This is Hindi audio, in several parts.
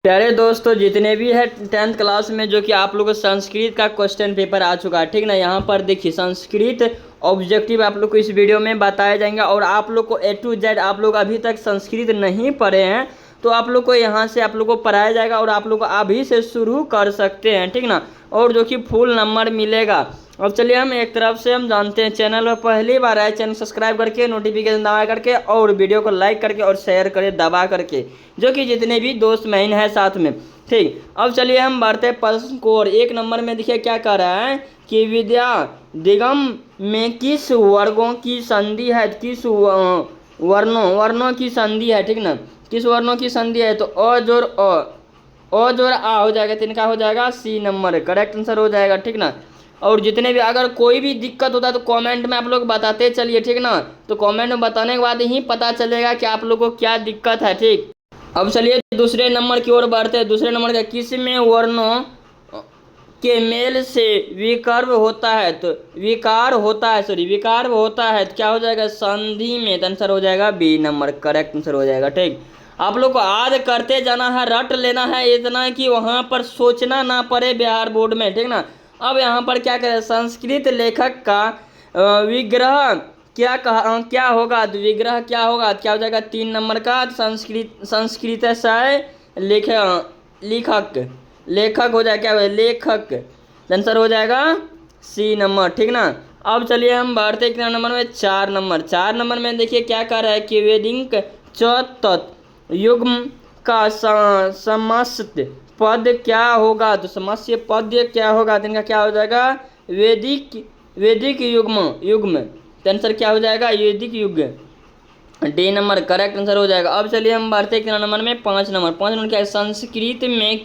प्यारे दोस्तों, जितने भी है 10th क्लास में जो कि आप लोगों को संस्कृत का क्वेश्चन पेपर आ चुका है, ठीक ना। यहाँ पर देखिए संस्कृत ऑब्जेक्टिव आप लोग को इस वीडियो में बताया जाएंगे। और आप लोग को A to Z आप लोग अभी तक संस्कृत नहीं पढ़े हैं तो आप लोग को यहाँ से आप लोग को पढ़ाया जाएगा और आप लोग को अभी से शुरू कर सकते हैं, ठीक ना। और जो कि फुल नंबर मिलेगा। अब चलिए हम एक तरफ से हम जानते हैं, चैनल पर पहली बार आए चैनल सब्सक्राइब करके नोटिफिकेशन दबा करके और वीडियो को लाइक करके और शेयर करें दबा करके, जो कि जितने भी दोस्त महीन है साथ में, ठीक। अब चलिए हम बढ़ते हैं प्रश्न को। और एक नंबर में देखिए क्या कह रहा है कि विद्या दिगम में किस वर्गों की संधि है, किस वर्णों की संधि है, ठीक ना। किस वर्णों की संधि है तो अ जोड़ आ हो जाएगा, तो इनका हो जाएगा सी नंबर, करेक्ट आंसर हो जाएगा, ठीक ना। और जितने भी अगर कोई भी दिक्कत होता है तो कमेंट में आप लोग बताते चलिए, ठीक ना। तो कमेंट में बताने के बाद ही पता चलेगा कि आप लोगों को क्या दिक्कत है, ठीक। अब चलिए दूसरे नंबर की ओर बढ़ते हैं। दूसरे नंबर का किस में वर्णों के मेल से विकर्व होता है तो विकार होता है तो क्या हो जाएगा संधि में, तो आंसर हो जाएगा बी नंबर, करेक्ट आंसर हो जाएगा, ठीक। आप लोग को आज करते जाना है, रट लेना है इतना कि वहां पर सोचना ना पड़े बिहार बोर्ड में, ठीक ना। अब यहाँ पर क्या करें, संस्कृत लेखक का विग्रह क्या होगा, तो विग्रह क्या होगा, क्या हो जाएगा 3 नंबर का संस्कृत लेखक हो जाएगा, क्या हो लेखक, आंसर हो जाएगा सी नंबर, ठीक ना। अब चलिए हम बढ़ते हैं कितना नंबर में, 4 नंबर में देखिए क्या कह रहा है कि वेदिक तत् युग्म का समस्त पद क्या होगा, तो समस्त पद क्या होगा, तो इनका क्या हो जाएगा वैदिक युग्म, तो आंसर क्या हो जाएगा वैदिक युग, डी नंबर, करेक्ट आंसर हो जाएगा। अब चलिए हम बढ़ते हैं कितना नंबर में, 5 नंबर क्या है, संस्कृत में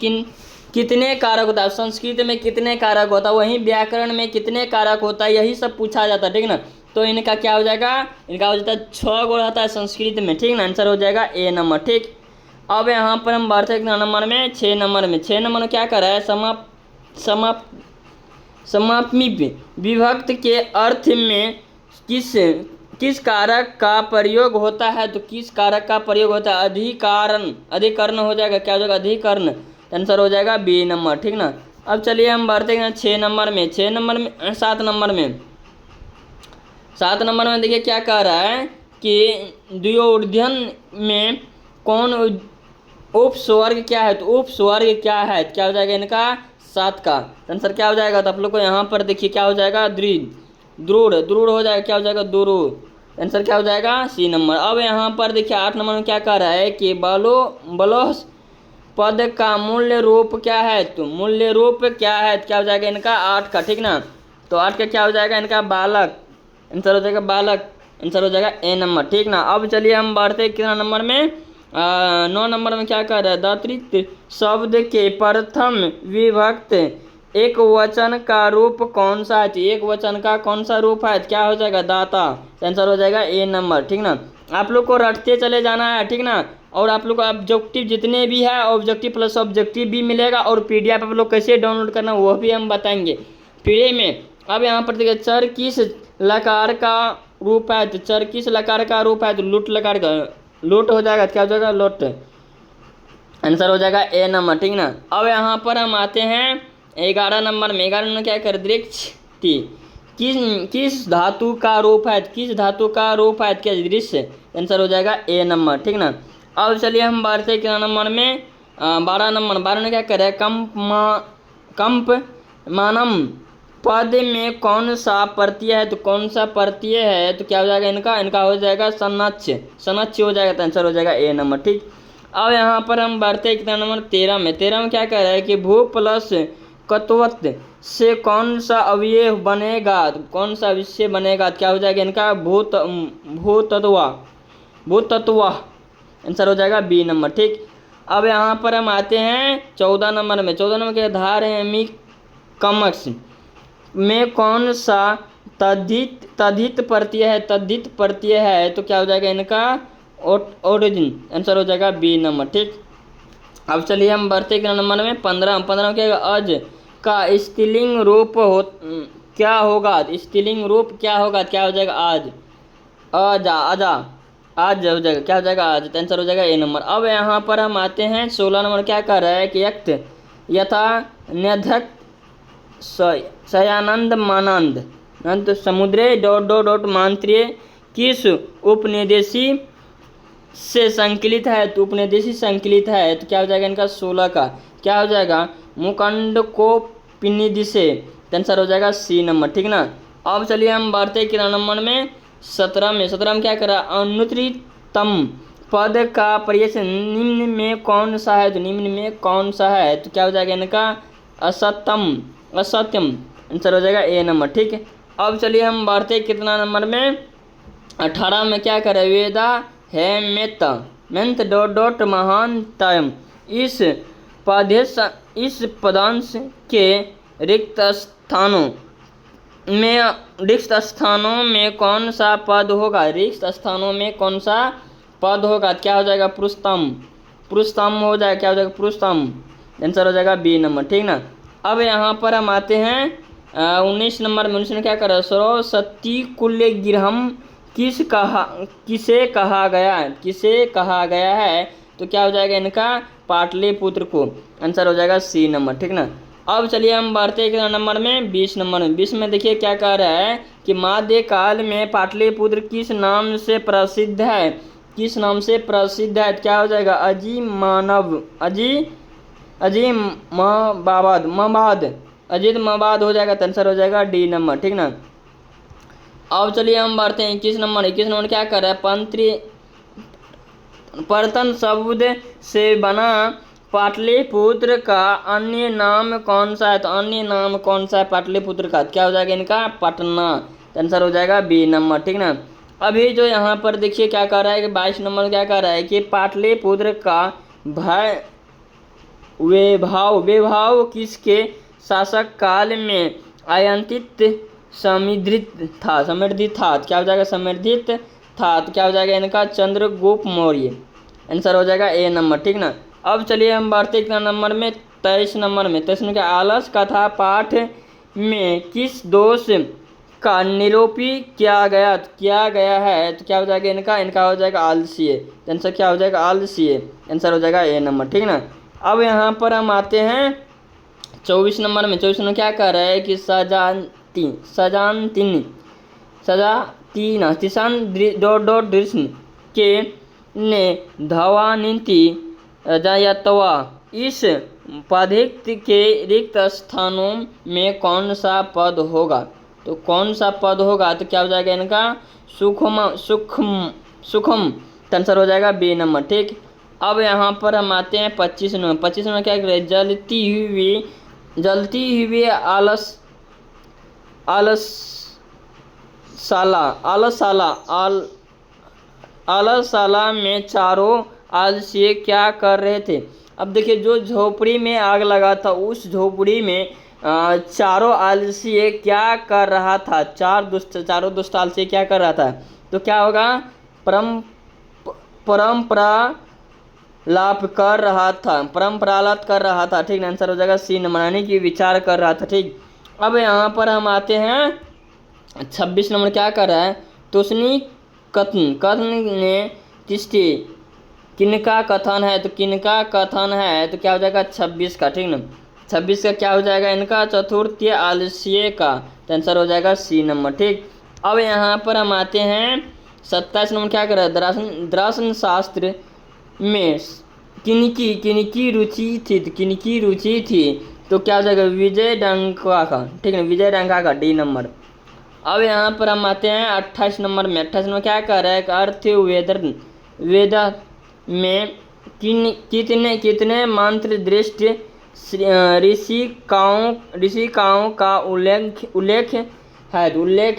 कितने कारक होता है, संस्कृत में कितने कारक होता है, वहीं व्याकरण में कितने कारक होता है, यही सब पूछा जाता है, ठीक ना। तो इनका क्या हो जाएगा, इनका हो जाता है 6 गो रहता है संस्कृत में, ठीक ना। आंसर हो जाएगा ए नंबर, ठीक। अब यहाँ पर हम बढ़ते हैं कितना नंबर में, 6 नंबर में क्या कर रहा है, समापमी विभक्त के अर्थ में किस कारक का प्रयोग होता है, तो किस कारक का प्रयोग होता है, अधिकरण हो जाएगा, क्या हो जाएगा अधिकरण, आंसर हो जाएगा बी नंबर, ठीक ना। अब चलिए हम बढ़ते हैं 7 नंबर में देखिए क्या कह रहा है कि द्वियोधन में कौन उपस्वर्ग क्या है, तो उपस्वर्ग क्या है, क्या हो जाएगा इनका 7 का, आंसर क्या हो जाएगा, तो आप लोग को यहाँ पर देखिए क्या हो जाएगा द्रुढ़ हो जाएगा, क्या हो जाएगा दुरु, आंसर क्या हो जाएगा सी नंबर। अब यहाँ पर देखिए 8 नंबर में क्या कह रहा है कि बलो पद का मूल्य रूप क्या है, तो मूल्य रूप क्या है, क्या हो जाएगा इनका 8 का, ठीक ना। तो 8 का क्या हो जाएगा इनका बालक, आंसर हो जाएगा बालक, आंसर हो जाएगा ए नंबर, ठीक ना। अब चलिए हम बढ़ते कितना नंबर में, 9 नंबर में क्या कह रहा है, दातृत्व शब्द के प्रथम विभक्त एक वचन का रूप कौन सा है, एक वचन का कौन सा रूप है, क्या हो जाएगा दाता, आंसर हो जाएगा ए नंबर, ठीक ना। आप लोग को रटते चले जाना है, ठीक ना। और आप लोग को ऑब्जेक्टिव जितने भी है ऑब्जेक्टिव प्लस ऑब्जेक्टिव भी मिलेगा और पीडीएफ आप लोग कैसे डाउनलोड करना वो भी हम बताएंगे फ्री में। अब यहाँ पर देखिए चर किस लकार का रूप है, तो चर किस लकार का रूप है, तो लूट हो जाएगा, क्या हो जाएगा लोट, आंसर हो जाएगा ए नंबर, ठीक ना। अब यहाँ पर हम आते हैं 11 नंबर में क्या कर दृष्टि किस धातु का रूप है, क्या दृश्य, आंसर हो जाएगा ए नंबर, ठीक ना। अब चलिए हम बढ़ते कितना नंबर में, 12 नंबर में क्या कर रहे हैं, कंप मानम पद में कौन सा प्रत्यय है, तो कौन सा प्रत्यय है, तो क्या हो जाएगा इनका हो जाएगा सनच्छ हो जाएगा, तो आंसर हो जाएगा ए नंबर, ठीक। अब यहाँ पर हम बढ़ते हैं कितना नंबर 13 में क्या कह रहा है कि भू प्लस कत्वत से कौन सा अवयव बनेगा, तो कौन सा विषय बनेगा, क्या हो जाएगा इनका भूतत्व, आंसर हो जाएगा बी नंबर, ठीक। अब यहाँ पर हम आते हैं 14 नंबर में के धार है मी कमक्स में कौन सा तद्धित प्रत्यय है, तो क्या हो जाएगा इनका ओरिजिन, आंसर हो जाएगा बी नंबर, ठीक। अब चलिए हम बढ़ते कितना नंबर में 15 में क्या अज का स्त्रीलिंग रूप क्या होगा, स्त्रीलिंग रूप क्या होगा, क्या हो जाएगा आज अजा, आज हो जाएगा, क्या हो जाएगा आज, तो आंसर हो जाएगा ए नंबर। अब यहाँ पर हम आते हैं 16 नंबर, क्या कर रहा है कि यक्त यथा न्यधक सयानंद मानंद नंद समुद्रे डॉट डॉट डॉट मांत्रिय किस उपनिदेशी से संकलित है, तो उपनिदेशी संकलित है, तो क्या हो जाएगा इनका 16 का क्या हो जाएगा मुकंड को पिनिधि से, तो आंसर हो जाएगा सी नंबर, ठीक ना। अब चलिए हम बढ़ते हैं कितना नंबर में 17 में। 17 में क्या करा, अनुत्तम पद का प्रयत्न निम्न में कौन सा है, तो निम्न में कौन सा है, तो क्या हो जाएगा इनका असत्यम, असत्यम, आंसर हो जाएगा ए नंबर, ठीक है। अब चलिए हम बढ़ते हैं कितना नंबर में 18 में, क्या करे वेदा है मेंत डॉट डॉट महानतम इस पदांश के रिक्त स्थानों में कौन सा पद होगा, रिक्त स्थानों में कौन सा पद होगा, क्या हो जाएगा पुरुषोत्तम, पुरुषोत्तम हो जाएगा, क्या हो जाएगा पुरुषोत्तम, आंसर हो जाएगा बी नंबर, ठीक ना। अब यहाँ पर हम आते हैं 19 नंबर में। 19 में क्या करा, सरस्वती कुल्य गिरहम किसे कहा गया है, किसे कहा गया है, तो क्या हो जाएगा इनका पाटलिपुत्र को, आंसर हो जाएगा सी नंबर, ठीक ना। अब चलिए हम बढ़ते हैं कितना नंबर में 20 नंबर में। 20 में देखिए क्या कह रहा है कि मध्य काल में पाटलिपुत्र किस नाम से प्रसिद्ध है, किस नाम से प्रसिद्ध है, क्या हो जाएगा अजीत मबाद हो जाएगा, तो आंसर हो जाएगा डी नंबर, ठीक ना। अब चलिए हम बढ़ते हैं 21 नंबर। 21 नंबर क्या कर रहा है, पर्तन शब्द से बना पाटलिपुत्र का अन्य नाम कौन सा है, तो अन्य नाम कौन सा है पाटलिपुत्र का, क्या हो जाएगा इनका पटना, तो आंसर हो जाएगा बी नंबर, ठीक ना। अभी जो यहाँ पर देखिए क्या कर रहा है कि 22 नंबर क्या कर रहा है कि पाटलिपुत्र का वैभव किसके शासक काल में आयंतित समृद्धित था, क्या हो जाएगा समृद्धित था, तो क्या हो जाएगा इनका चंद्रगुप्त मौर्य, आंसर हो जाएगा ए नंबर, ठीक ना। अब चलिए हम बढ़ते कितना नंबर में 23 नंबर में। 23 में क्या, आलस कथा पाठ में किस दोष का निरूपी किया गया है, तो क्या हो जाएगा इनका हो जाएगा आलस्य, आंसर क्या हो जाएगा आलस्य, आंसर हो जाएगा ए नंबर, ठीक ना। अब यहाँ पर हम आते हैं 24 नंबर में। 24 में क्या कह रहा है कि दृश्य के ने धवानीति जायतवा इस पदिक्त के रिक्त स्थानों में कौन सा पद होगा, तो कौन सा पद होगा, तो क्या हो जाएगा इनका सुखम, आंसर हो जाएगा बी नंबर, ठीक। अब यहाँ पर हम आते हैं 25 नंबर। 25 में क्या करें, जलती हुई आलसशाला में चारों आलसी क्या कर रहे थे। अब देखिए जो झोपड़ी में आग लगा था, उस झोपड़ी में चारों आलसी क्या कर रहा था, चारों दुष्ट आलसी क्या कर रहा था, तो क्या होगा परंपरा लाप कर रहा था, परंपरालाप कर रहा था, ठीक, आंसर हो जाएगा सी नंबर, यानी कि विचार कर रहा था, ठीक। अब यहाँ पर हम आते हैं 26 नंबर क्या कर रहा है, तुष्णी कथन ने तिष्ठि किनका कथन है, तो किनका कथन है, तो क्या हो जाएगा 26 का, ठीक ना। 26 का क्या हो जाएगा इनका चतुर्थीय आलस्य का, तो आंसर हो जाएगा सी नंबर, ठीक। अब यहाँ पर हम आते हैं 27 नंबर क्या कर रहा है, दर्शन शास्त्र में किनकी रुचि थी, तो क्या हो जाएगा विजय डंका का, ठीक है, विजय डंका का डी नंबर। अब यहाँ पर हम आते हैं 28 नंबर में। 28 नंबर क्या कर रहा है, अर्थ वेद में कितने मंत्र दृष्ट ऋषिकाओं का उल्लेख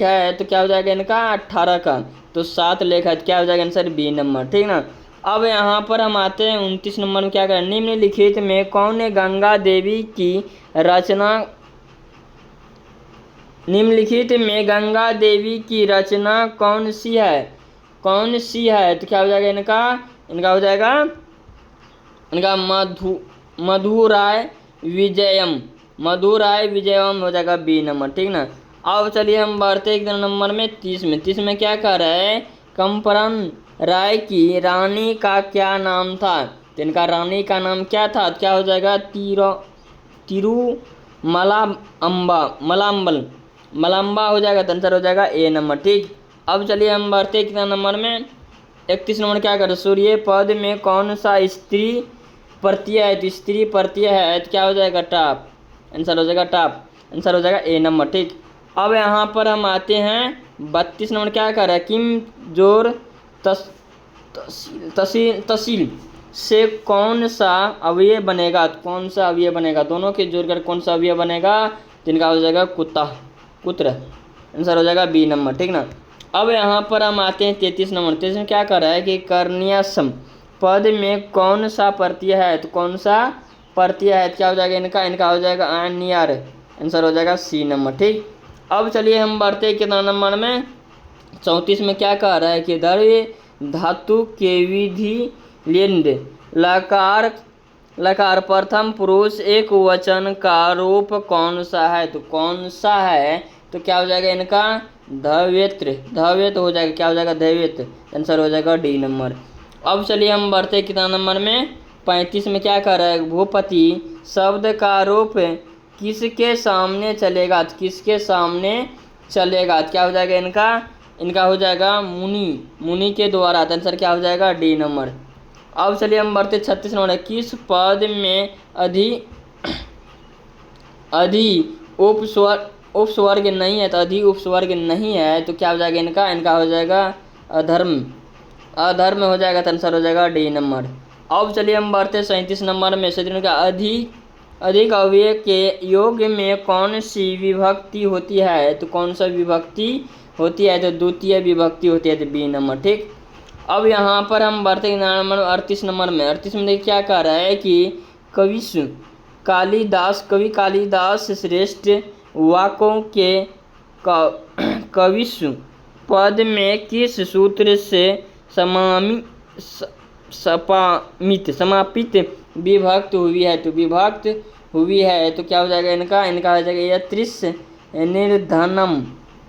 है, तो क्या हो जाएगा इनका 18 का, तो 7 लेख है, तो क्या हो जाएगा आंसर बी नंबर, ठीक ना। अब यहाँ पर हम आते हैं 29 नंबर में क्या करें, निम्नलिखित में कौन गंगा देवी की रचना, निम्नलिखित में गंगा देवी की रचना कौन सी है, तो क्या हो जाएगा इनका हो जाएगा इनका मधुराय विजयम हो जाएगा बी नंबर, ठीक ना। अब चलिए हम बढ़ते एक नंबर में 30 में। 30 में क्या कह रहा है, राय की रानी का क्या नाम था? तो इनका रानी का नाम क्या था? क्या हो जाएगा? तिरुमला अम्बा मलाम्बल मलाम्बा हो जाएगा। तो आंसर हो जाएगा ए नंबर। ठीक, अब चलिए हम बढ़ते कितना नंबर में? 31 नंबर क्या करें? सूर्य पद में कौन सा स्त्री प्रत्यय है? तो स्त्री प्रत्यय है तो क्या हो जाएगा? टाप। आंसर हो जाएगा टाप। आंसर हो जाएगा ए नंबर। ठीक, अब यहाँ पर हम आते हैं 32 नंबर क्या कर रहा है? किम जोर तसील से कौन सा अवयव बनेगा? तो कौन सा अवयव बनेगा? दोनों के जोड़कर कौन सा अवयव बनेगा? तो इनका हो जाएगा कुत्ता, पुत्र। आंसर हो जाएगा बी नंबर। ठीक ना। अब यहाँ पर हम आते हैं 33 नंबर। 33 में क्या कर रहा है कि कर्णियासम पद में कौन सा प्रत्यय है? तो कौन सा प्रत्यय है? क्या हो जाएगा इनका? इनका हो जाएगा नियर। आंसर हो जाएगा सी नंबर। ठीक, अब चलिए हम बढ़ते हैं कितना नंबर में? 34 में क्या कह रहा है कि द्रव्य धातु के विधि लिंड लकार लकार प्रथम पुरुष एक वचन का रूप कौन सा है? तो कौन सा है? तो क्या हो जाएगा इनका? धव्यत्र। धव्यत्र हो जाएगा। क्या हो जाएगा? धव्यत्र। आंसर हो जाएगा डी नंबर। अब चलिए हम बढ़ते कितना नंबर में? 35 में क्या कर रहा है? भूपति शब्द का रूप किसके सामने चलेगा? तो किसके सामने चलेगा? तो क्या हो जाएगा इनका? इनका हो जाएगा मुनि। मुनि के द्वारा। तो आंसर क्या हो जाएगा? D number. अब चलिए हम बढ़ते 36 नंबर। किस पद में अधि उपस्वर्ग नहीं है? तो अधि उपस्वर्ग नहीं है तो क्या हो जाएगा इनका? इनका हो जाएगा अधर्म। अधर्म हो जाएगा। तो आंसर हो जाएगा डी नंबर। अब चलिए हम बढ़ते 37 नंबर में। 37 का अधिक अव्यय के योग में कौन सी विभक्ति होती है? तो कौन सा विभक्ति होती है? तो द्वितीय विभक्ति होती है। तो बी नंबर। ठीक, अब यहाँ पर हम बढ़ते नंबर 38 नंबर में। 38 में देखिए क्या कह रहा है कि कवि कालिदास श्रेष्ठ वाकों के कविस्व पद में किस सूत्र से समापित विभक्त हुई है? तो विभक्त हुई है तो क्या हो जाएगा इनका? इनका हो जाएगा यत्रिस निर्धनम।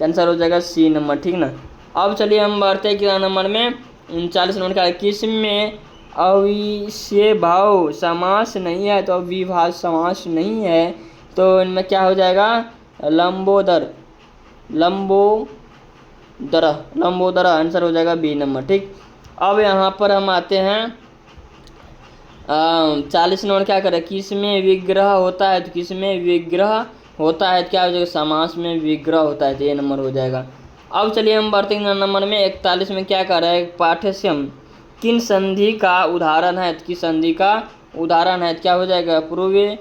आंसर हो जाएगा सी नंबर। ठीक ना। अब चलिए हम बढ़ते हैं कितना नंबर में? 39 नंबर का। किस में अविसेभाव समास नहीं है? तो अविभाव समास नहीं है तो इनमें क्या हो जाएगा? लंबोदर। आंसर हो जाएगा बी नंबर। ठीक, अब यहाँ पर हम आते हैं 40 नंबर क्या करें? किस में विग्रह होता है? तो किस में विग्रह होता है? क्या हो जाएगा? समास में विग्रह होता है। तो ये नंबर हो जाएगा। अब चलिए हम बढ़ते हैं नंबर में 41 में क्या कर रहा है? पाठ्यक्रम किन संधि का उदाहरण है? किस संधि का उदाहरण है? क्या हो जाएगा? पूर्वे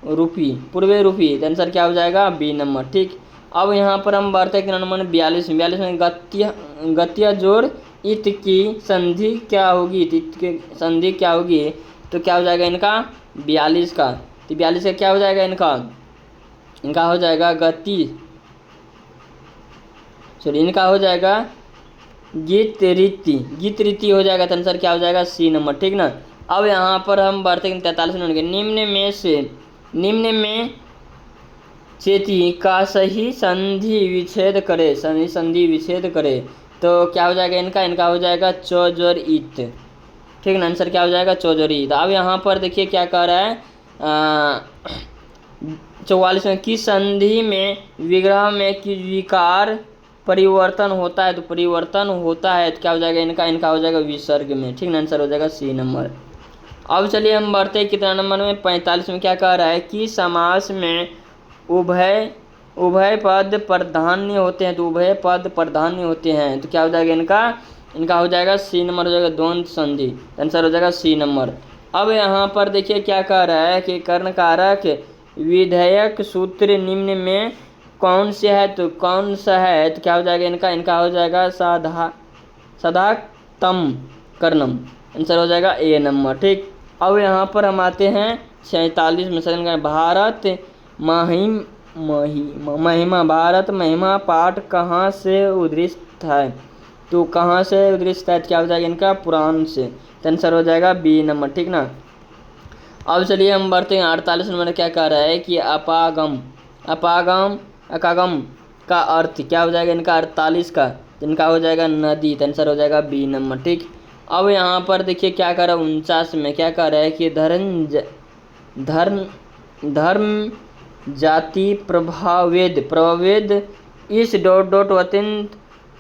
रूपी। तो आंसर क्या हो जाएगा? B number. ठीक, अब यहाँ पर हम बढ़ते हैं नंबर 42 में गत्य जोड़ इत की संधि क्या होगी? इत की संधि क्या होगी? तो क्या हो जाएगा इनका? 42 का। तो 42 का क्या हो जाएगा इनका? इनका हो जाएगा इनका हो जाएगा गीत रीति हो जाएगा। तो आंसर क्या हो जाएगा? C number. ठीक ना। अब यहाँ पर हम बढ़ते हैं 43 नंबर के। निम्न में चेती का सही संधि विच्छेद करे तो क्या हो जाएगा इनका? इनका हो जाएगा चौजोरित। ठीक ना। आंसर क्या हो जाएगा? चौजोरित। अब यहाँ पर देखिए क्या कह रहा है? 44 में किस संधि में विग्रह में कि विकार परिवर्तन होता है? तो परिवर्तन होता है तो क्या हो जाएगा इनका? इनका हो जाएगा विसर्ग में। ठीक ना। आंसर हो जाएगा सी नंबर। अब चलिए हम बढ़ते हैं कितना नंबर में? 45 में क्या कह रहा है कि समास में उभय पद प्राधान्य होते हैं। तो उभय पद प्राधान्य होते हैं तो क्या हो जाएगा इनका? इनका हो जाएगा सी नंबर। हो जाएगा द्वंद्व संधि। आंसर हो जाएगा सी नंबर। अब यहाँ पर देखिए क्या कह रहा है कि कर्णकारक विधेयक सूत्र निम्न में कौन से है? तो कौन सा है? तो क्या हो जाएगा इनका? इनका हो जाएगा सदातम कर्णम। आंसर हो जाएगा ए नंबर। ठीक, अब यहाँ पर हम आते हैं 46 में। सेकंड का भारत महिमा पाठ कहाँ से उद्धृत है? तो कहाँ से उद्धृत है? क्या हो जाएगा इनका? पुराण से। तो आंसर हो जाएगा बी नंबर। ठीक ना। अब चलिए हम बढ़ते हैं 48 नंबर। क्या कह रहा है कि अकागम का अर्थ क्या हो जाएगा इनका? 48 का जिनका हो जाएगा नदी, तो आंसर हो जाएगा बी नंबर। ठीक, अब यहाँ पर देखिए क्या कर रहा है 49 में, क्या कर रहा है कि धर्म धर्म जाति प्रभावेद इस डॉट डॉट अत्यंत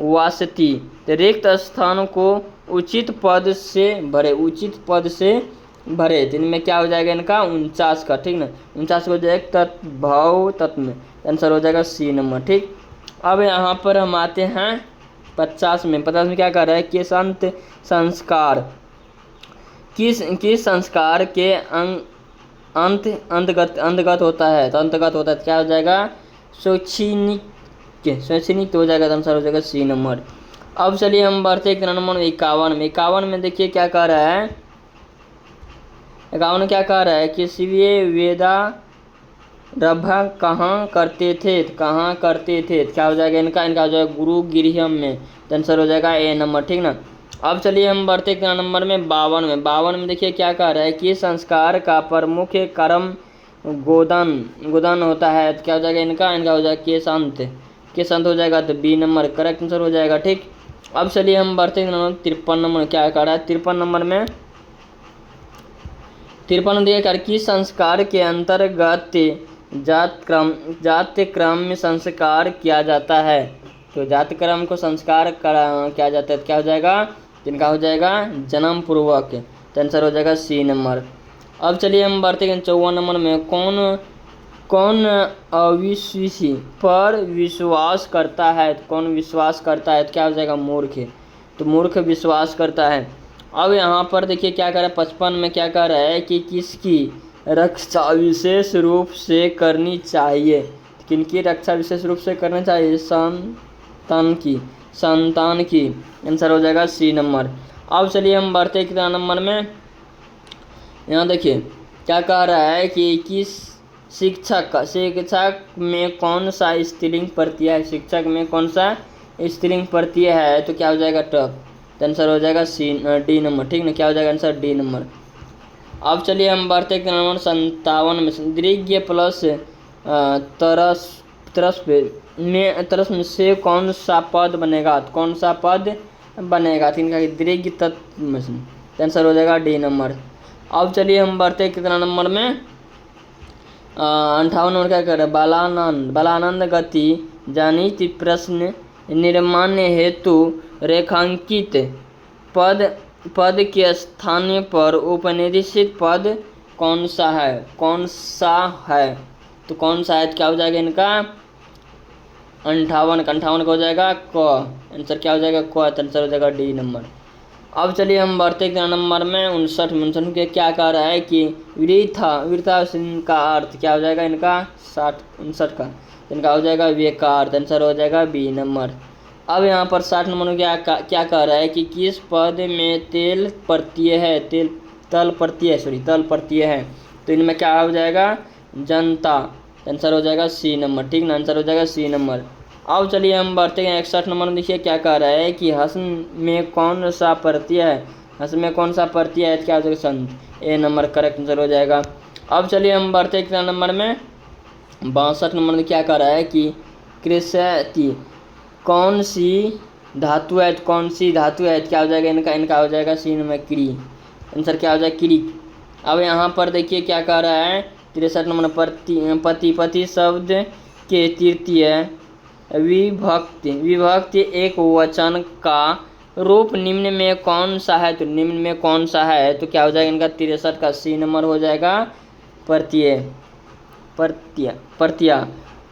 वासती, रिक्त स्थान को उचित पद से भरे, उचित पद से भरे। तो इनमें क्या हो जाएगा इनका 49 का, ठीक ना, 49 को जाएगा तत्भाव तत्व में, आंसर हो जाएगा सी नंबर। ठीक, अब यहाँ पर हम आते हैं 50 में। 50 में क्या कर रहा है कि संत संस्कार किस संस्कार के अंतर्गत होता है, तो अंतर्गत होता है क्या हो जाएगा शैक्षणिक हो जाएगा, तो आंसर हो जाएगा सी नंबर। अब चलिए हम बढ़ते हैं नंबर 51 में। 51 में देखिए क्या कह रहा है, 51 क्या कह रहा है कि शिवीय वेदा रभ कहाँ करते थे, कहाँ करते थे, क्या हो जाएगा इनका हो जाएगा गुरु गृह में, तो आंसर हो जाएगा ए नंबर। ठीक ना, अब चलिए हम बढ़ते हैं नंबर में 52 में। 52 में देखिए क्या कह रहा है कि संस्कार का प्रमुख कर्म गोदान होता है, तो क्या हो जाएगा इनका हो जाएगा के संत हो जाएगा, तो बी नंबर करेक्ट आंसर हो जाएगा। ठीक, अब चलिए हम बढ़ते हैं 53 नंबर। क्या कह रहा है 53 नंबर में, 53 देखकर किस संस्कार के अंतर्गत जात क्रम में संस्कार किया जाता है, तो जात क्रम को संस्कार किया जाता है, तो क्या हो जाएगा जिनका हो जाएगा जन्म पूर्वक, तो आंसर हो जाएगा सी नंबर। अब चलिए हम बढ़ते हैं 54 नंबर में। कौन अविश्वासी पर विश्वास करता है, तो कौन विश्वास करता है, तो क्या हो जाएगा मूर्ख, तो मूर्ख विश्वास करता है। अब यहाँ पर देखिए क्या कर रहा है 55 में, क्या कर रहा है कि किसकी रक्षा विशेष रूप से करनी चाहिए, किनकी रक्षा विशेष रूप से करनी चाहिए, संतान की, आंसर हो जाएगा सी नंबर। अब चलिए हम बढ़ते कितना नंबर में, यहाँ देखिए क्या कह रहा है कि किस शिक्षक में कौन सा स्त्रीलिंग प्रत्यय है, शिक्षक में कौन सा स्त्रीलिंग प्रत्यय है, तो क्या हो जाएगा टफ, तो आंसर हो जाएगा डी नंबर। ठीक ना, क्या हो जाएगा आंसर डी नंबर। अब चलिए हम बढ़ते नंबर 57 में। दीर्घ प्लस तरस में से कौन सा पद बनेगा, तो कौन सा पद बनेगा, तो इनका दीर्घ तत्व में से, तो आंसर हो जाएगा डी नंबर। अब चलिए हम बढ़ते कितना नंबर में 58 नंबर। क्या कर रहे बालानंद गति जनित प्रश्न निर्माण हेतु रेखांकित पद के स्थान पर उपनिर्देशित पद कौन सा है, तो कौन सा है, तो क्या हो जाएगा इनका 58 का हो जाएगा क, आंसर क्या हो जाएगा क, तो आंसर हो जाएगा डी नंबर। अब चलिए हम बढ़ते नंबर में 59 के। क्या कह रहा है कि वीरता का अर्थ क्या हो जाएगा इनका 59 का, इनका हो जाएगा बेकार, तो आंसर हो जाएगा बी नंबर। अब यहाँ पर 60 नंबर में क्या कह रहा है कि किस पद में तल प्रत्यय है, तो इनमें क्या हो जाएगा जनता, आंसर हो जाएगा सी नंबर। ठीक ना, आंसर हो जाएगा सी नंबर। अब चलिए हम बढ़ते हैं 61 नंबर में। देखिए क्या कह रहा है कि हसन में कौन सा प्रत्यय है, हसन में कौन सा प्रत्यय है, क्या हो जाएगा संत, ए नंबर करेक्ट आंसर हो जाएगा। अब चलिए हम बढ़ते हैं नंबर में 62 नंबर में। क्या कह रहा है कि कृषति कौन सी धातु है, कौन सी धातु है, क्या हो जाएगा इनका हो जाएगा सी नंबर क्री, आंसर क्या हो जाएगा क्री। अब यहाँ पर देखिए क्या कह रहा है 63 नंबर पति शब्द के तृतीय विभक्ति एक वचन का रूप निम्न में कौन सा है, तो निम्न में कौन सा है, तो क्या हो जाएगा इनका 63 का सी नंबर हो जाएगा प्रत्यय।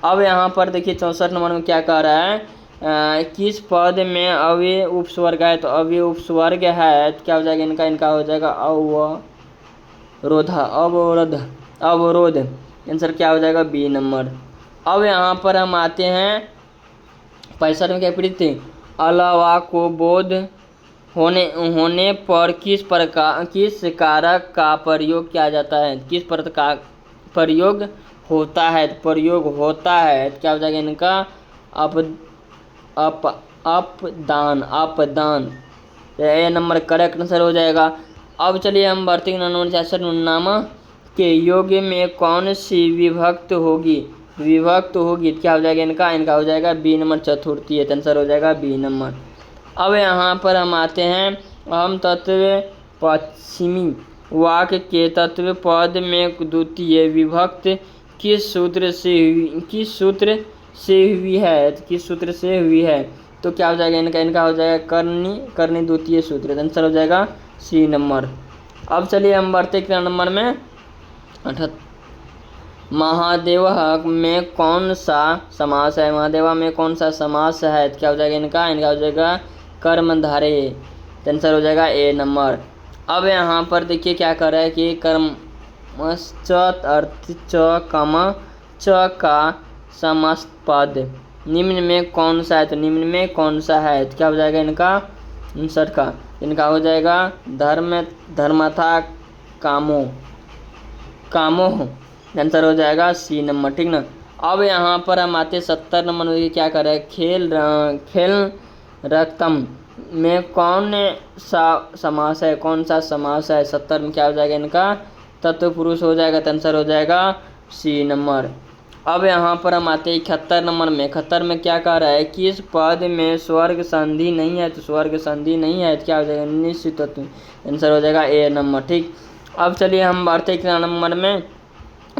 अब यहाँ पर देखिए 64 नंबर में क्या कह रहा है किस पद में अव्यय उपस्वर्ग है, तो अव्यय उपस्वर्ग है, तो क्या हो जाएगा इनका हो जाएगा अवरोध, आंसर क्या हो जाएगा बी नंबर। अब यहाँ पर हम आते हैं 65 में। क्या प्रीति अलावा को बोध होने पर किस कारक का प्रयोग किया जाता है, किस प्रकार प्रयोग होता है, तो क्या हो जाएगा इनका अपदान, ए नंबर करेक्ट आंसर हो जाएगा। अब चलिए हम बढ़ते हैं नंबर 66 नाम के योग में कौन सी विभक्त होगी, विभक्त होगी तो क्या हो जाएगा इनका, इनका हो जाएगा बी नंबर चतुर्थी है, आंसर हो जाएगा बी नंबर। अब यहाँ पर हम आते हैं अहम तत्व पश्चिमी वाक्य के तत्व पद में द्वितीय विभक्त किस सूत्र से हुई है, किस सूत्र से हुई है, तो क्या हो जाएगा इनका, इनका हो जाएगा करनी द्वितीय सूत्र, आंसर हो जाएगा सी नंबर। अब चलिए हम बढ़ते हैं नंबर में 78। महादेव में कौन सा समास है, महादेवा में कौन सा समास है, तो क्या हो जाएगा इनका, इनका हो जाएगा कर्मधारय, आंसर हो जाएगा ए नंबर। अब यहाँ पर देखिए क्या कर रहा है कि कर्मश्च अर्थ च कम च का समस्त पद निम्न में कौन सा है, तो निम्न में कौन सा है, तो क्या हो जाएगा इनका 59 का, इनका हो जाएगा धर्मथा कामो आंसर हो जाएगा सी नंबर, ठीक ना। अब यहाँ पर हम आते 70 नंबर में, क्या कर रहे हैं खेल रक्तम में कौन सा समास है, कौन सा समास है, 70 में क्या हो जाएगा इनका तत्पुरुष हो जाएगा, आंसर हो जाएगा सी नंबर। अब यहाँ पर हम आते हैं 71 नंबर में, 71 में क्या कह रहा है कि इस पद में स्वर्ग संधि नहीं है, तो स्वर्ग संधि नहीं है तो क्या हो जाएगा निश्चित तत्व, आंसर हो जाएगा ए नंबर, ठीक। अब चलिए हम बढ़ते हैं कितना नंबर में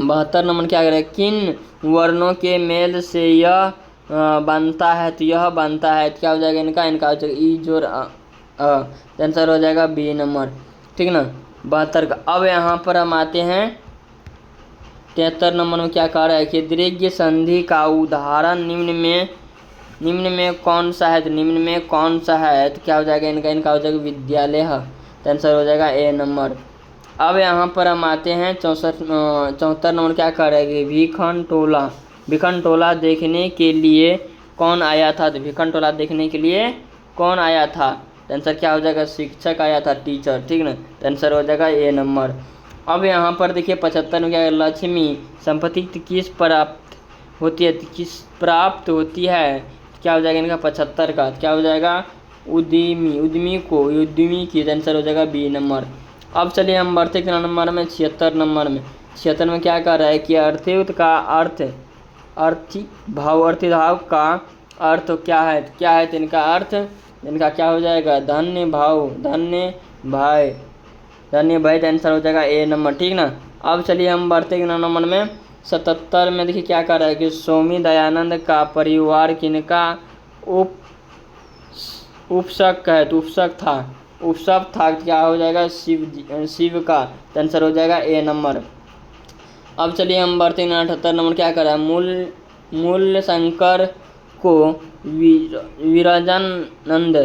72 नंबर, क्या कह रहे हैं किन वर्णों के मेल से यह बनता है, तो यह बनता है तो क्या हो जाएगा इनका, इनका हो जाएगा ई जोर आंसर हो जाएगा बी नंबर, ठीक ना 72 का। अब यहाँ पर हम आते हैं 73 नंबर में, क्या कह रहा है कि दीर्घ संधि का उदाहरण निम्न में कौन सा है, तो निम्न में कौन सा है, तो क्या हो जाएगा इनका, इनका हो जाएगा विद्यालय, तो आंसर हो जाएगा ए नंबर। अब यहाँ पर हम आते हैं 74 नंबर, क्या कह रहा है कि भिखनटोला देखने के लिए कौन आया था, तो भिखनटोला देखने के लिए कौन आया था, तो आंसर क्या हो जाएगा शिक्षक आया था, टीचर, ठीक ना, तो आंसर हो जाएगा ए नंबर। अब यहाँ पर देखिए 75 में, क्या लक्ष्मी संपत्ति किस प्राप्त होती है, किस प्राप्त होती है, क्या हो जाएगा इनका 75 का, क्या हो जाएगा उद्यमी की, आंसर हो जाएगा बी नंबर। अब चलिए हम बढ़ते कितना नंबर में 76 नंबर में, 76 में क्या कर रहा है कि अर्थित का अर्थिभाव का अर्थ क्या है, तो इनका अर्थ, इनका क्या हो जाएगा धन्य भाई, तो आंसर हो जाएगा ए नंबर, ठीक ना। अब चलिए हम बढ़ते कितना नंबर में 77 में, देखिए क्या कर रहा है कि स्वामी दयानंद का परिवार किनका उपसक है, तो उपसक था क्या हो जाएगा शिव का, तो आंसर हो जाएगा ए नंबर। अब चलिए हम बढ़ते हैं 78 नंबर, क्या कर रहा है मूल शंकर को विरजानंद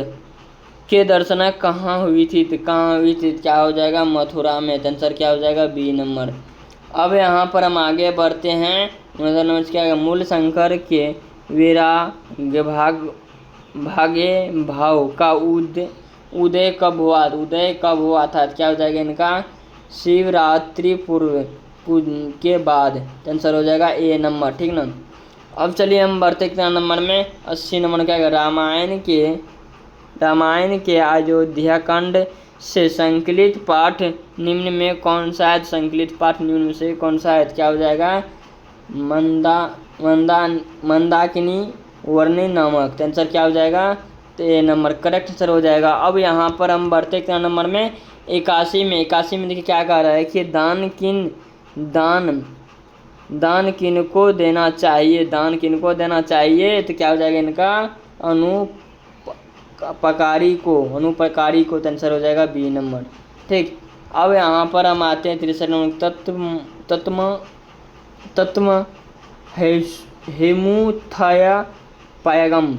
के दर्शन कहाँ हुई थी, तो क्या हो जाएगा मथुरा में, तो आंसर क्या हो जाएगा बी नंबर। अब यहाँ पर हम आगे बढ़ते हैं 79 नंबर, क्या है मूल शंकर के विराग भागे भाव का उदय कब हुआ था, क्या हो जाएगा इनका शिवरात्रि पूर्व के बाद, तो आंसर हो जाएगा ए नंबर, ठीक ना। अब चलिए हम बढ़ते कितना नंबर में 80 नंबर, क्या है रामायण के अयोध्या कांड से संकलित पाठ निम्न में कौन सा है, संकलित पाठ निम्न में से कौन सा है, क्या हो जाएगा मंदाकिनी वर्णी नामक, तो आंसर क्या हो जाएगा, तो ए नंबर करेक्ट आंसर हो जाएगा। अब यहाँ पर हम बढ़ते कितना नंबर में 81 में देखिए क्या कह रहा है कि दान किनको देना चाहिए, तो क्या हो जाएगा इनका अनुपकारी को, तो आंसर हो जाएगा बी नंबर, ठीक। अब यहाँ पर हम आते हैं 63 नंबर तत्म हेमुथया पायगम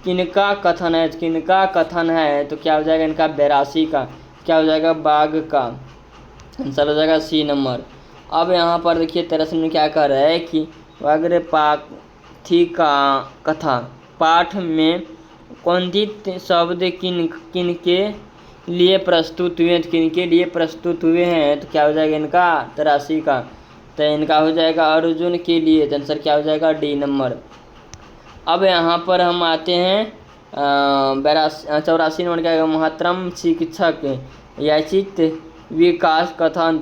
किनका कथन है, तो क्या हो जाएगा इनका 82 का, क्या हो जाएगा बाघ का, आंसर हो जाएगा सी नंबर। अब यहाँ पर देखिए 83 में क्या कह रहा है कि व्याघ्रपाथी का कथा पाठ में कौंदित शब्द किन के लिए प्रस्तुत हुए हैं, तो क्या हो जाएगा इनका 83 का, तो इनका हो जाएगा अर्जुन के लिए, तो आंसर क्या हो जाएगा डी नंबर। अब यहाँ पर हम आते हैं 84 नंबर, क्या महतरम शिक्षक याचित विकास कथन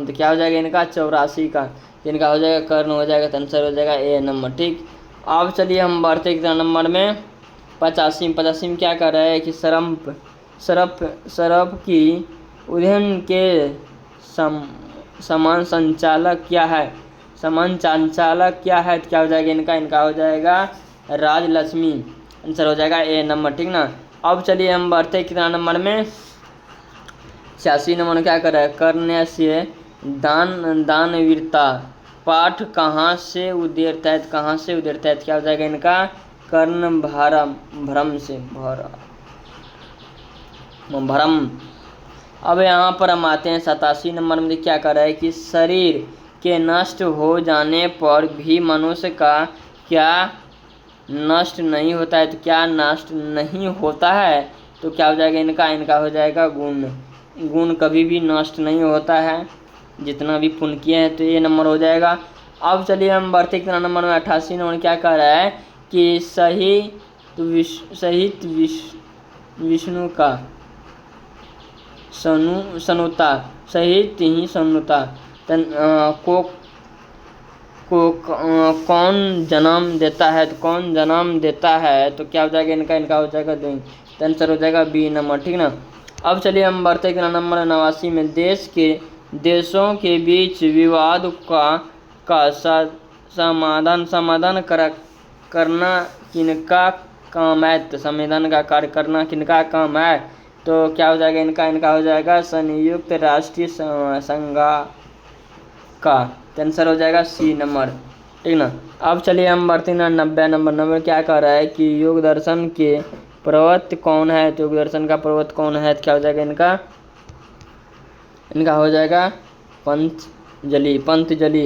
तो क्या हो जाएगा इनका 84 का, इनका हो जाएगा कर्ण हो जाएगा, तो आंसर हो जाएगा ए नंबर। ठीक, अब चलिए हम बढ़ते कितना नंबर में 85 में क्या कर रहा है कि सरप की उद्यम के समान संचालक क्या है, समान संचालक क्या है, तो क्या हो जाएगा इनका हो जाएगा राजलक्ष्मी, आंसर हो जाएगा ए नंबर। ठीक ना, अब चलिए हम बढ़ते कितना नंबर में 86 नंबर में क्या कर रहा है कर्ण से दानवीरता पाठ कहाँ से उदेरता है, क्या हो जाएगा इनका कर्ण भ्रम से भ्रम। अब यहाँ पर हम आते हैं 87 नंबर में, क्या कर रहा है कि शरीर के नष्ट हो जाने पर भी मनुष्य का क्या नष्ट नहीं होता है, तो क्या नष्ट नहीं होता है, तो क्या हो जाएगा इनका हो जाएगा गुण कभी भी नष्ट नहीं होता है, जितना भी पुण्य किए हैं, तो ये नंबर हो जाएगा। अब चलिए हम बढ़ते कितना नंबर में 88 नंबर क्या कह रहा है कि सहित विष्णु का सनुता सहित ही सनुता को कौन जन्म देता है, तो कौन जन्म देता है, तो क्या हो जाएगा इनका हो जाएगा दो, तो आंसर हो जाएगा बी नंबर। ठीक ना, अब चलिए हम बढ़ते कितना नंबर 89 में देशों के बीच विवाद का समाधान करना किनका काम है, तो समाधान का कार्य करना किनका काम है, तो क्या हो जाएगा इनका हो जाएगा संयुक्त राष्ट्रीय संघ का, आंसर हो जाएगा सी नंबर। ठीक ना, अब चलिए हम बढ़ते हैं 90 नंबर क्या कह रहा है कि योग दर्शन के प्रवर्तक कौन है, तो योग दर्शन का प्रवर्तक कौन है, तो क्या हो जाएगा इनका हो जाएगा पंतजलि,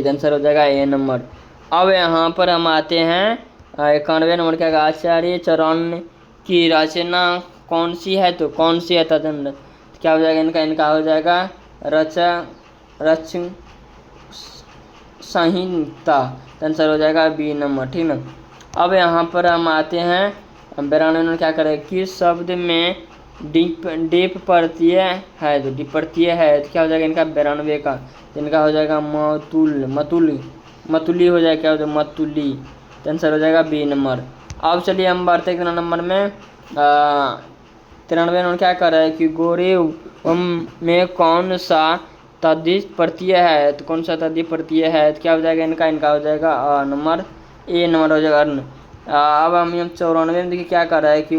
आंसर हो जाएगा ए नंबर। अब यहाँ पर हम आते हैं 91 नंबर क्या कहा आचार्य चरण की रचना कौन सी है, तो कौन सी है तदंड, क्या हो जाएगा इनका हो जाएगा रच संहिता, आंसर हो जाएगा बी नंबर। ठीक ना, अब यहाँ पर हम आते हैं 92 में क्या करें किस शब्द में डीप प्रत्यय है, तो डीप प्रत्यय है, तो क्या हो जाएगा 92 का, इनका हो जाएगा मतुली हो जाएगा, क्या हो जाएगा मतुली, तो आंसर हो जाएगा बी नंबर। अब चलिए हम बढ़ते कितना नंबर में 93 में क्या कर रहा है कि गोरे में कौन सा तद्धित प्रत्यय है, तो कौन सा तद्धित प्रत्यय है, तो क्या हो जाएगा इनका हो जाएगा नंबर ए नंबर हो जाएगा। अब हम 94 में देखिए क्या कर रहा है कि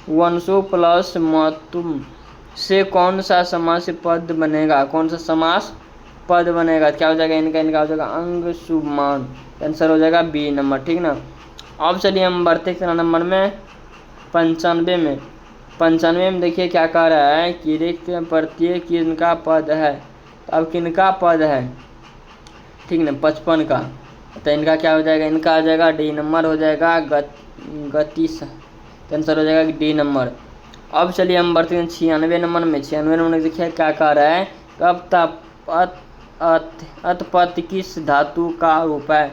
वंशु प्लस मतुम से कौन सा समास पद बनेगा, क्या हो जाएगा इनका हो जाएगा अंशुमान, आंसर हो जाएगा बी नंबर। ठीक ना, अब चलिए हम बढ़ते कितना नंबर में 95 में देखिए क्या कह रहा है कि रिक्त प्रत्यय किनका पद है, तो अब किनका पद है, ठीक ना 55 का, तो इनका क्या हो जाएगा इनका हो जाएगा डी नंबर हो जाएगा गति, तो आंसर हो जाएगा डी नंबर। अब चलिए हम बढ़ते हैं 96 नंबर में देखिए क्या कह रहा है कब तक अतपद किस धातु का रूप है,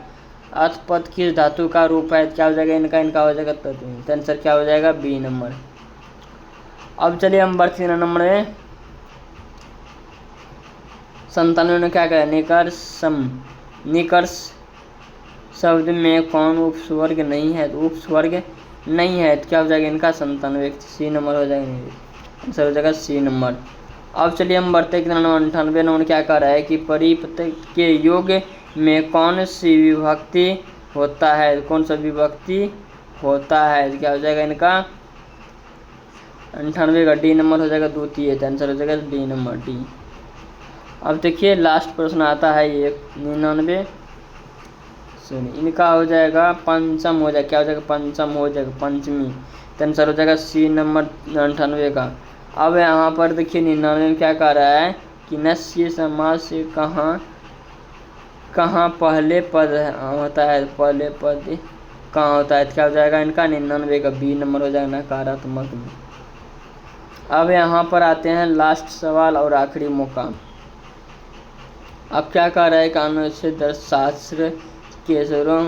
अतपद किस धातु का रूप है, क्या हो जाएगा इनका हो जाएगा तो आंसर क्या हो जाएगा बी नंबर। अब चलिए हम बढ़ते हैं नंबर में 97 में क्या करें निकर्ष शब्द में कौन उपस्वर्ग नहीं है, तो उपस्वर्ग नहीं है, तो क्या हो जाएगा इनका 97 सी नंबर हो जाएगा, आंसर हो जाएगा सी नंबर। अब चलिए हम बढ़ते कितना नंबर 98 नंबर क्या कह रहा है कि परिपथ के योग में कौन सी विभक्ति होता है, कौन सा विभक्ति होता है, तो क्या हो जाएगा इनका 98 का डी नंबर हो जाएगा द्वितीय, तो आंसर हो जाएगा डी नंबर डी। अब देखिए लास्ट प्रश्न आता है ये 99 इनका हो जाएगा पंचम हो जाएगा, क्या हो जाएगा पंचम हो जाएगा पंचमी, तो आंसर हो जाएगा सी नंबर 98 का। अब यहाँ पर देखिए 99 में क्या कह रहा है कि नस्य समास से कहाँ पहले पद होता है, पहले पद कहाँ होता है, तो क्या हो जाएगा इनका 99 का बी नंबर हो जाएगा नकारात्मक में। अब यहाँ पर आते हैं लास्ट सवाल और आखिरी मौका। अब क्या कह रहा है कानून से दर्शशास्त्र के स्वरों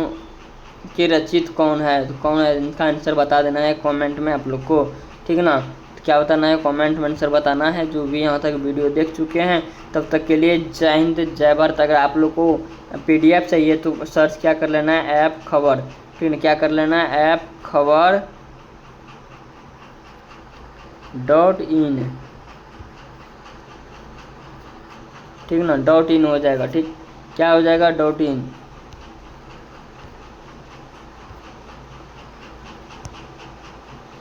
के रचित कौन है, तो कौन है इनका आंसर बता देना है कमेंट में आप लोग को, ठीक ना। क्या बताना है कमेंट में आंसर बताना है। जो भी यहाँ तक वीडियो देख चुके हैं तब तक के लिए जय हिंद जय भारत। अगर आप लोग को PDF चाहिए तो सर्च क्या कर लेना है, ऐप खबर, ठीक है, क्या कर लेना है, ऐप खबर .in, ठीक ना, .in हो जाएगा, ठीक, क्या हो जाएगा, .in।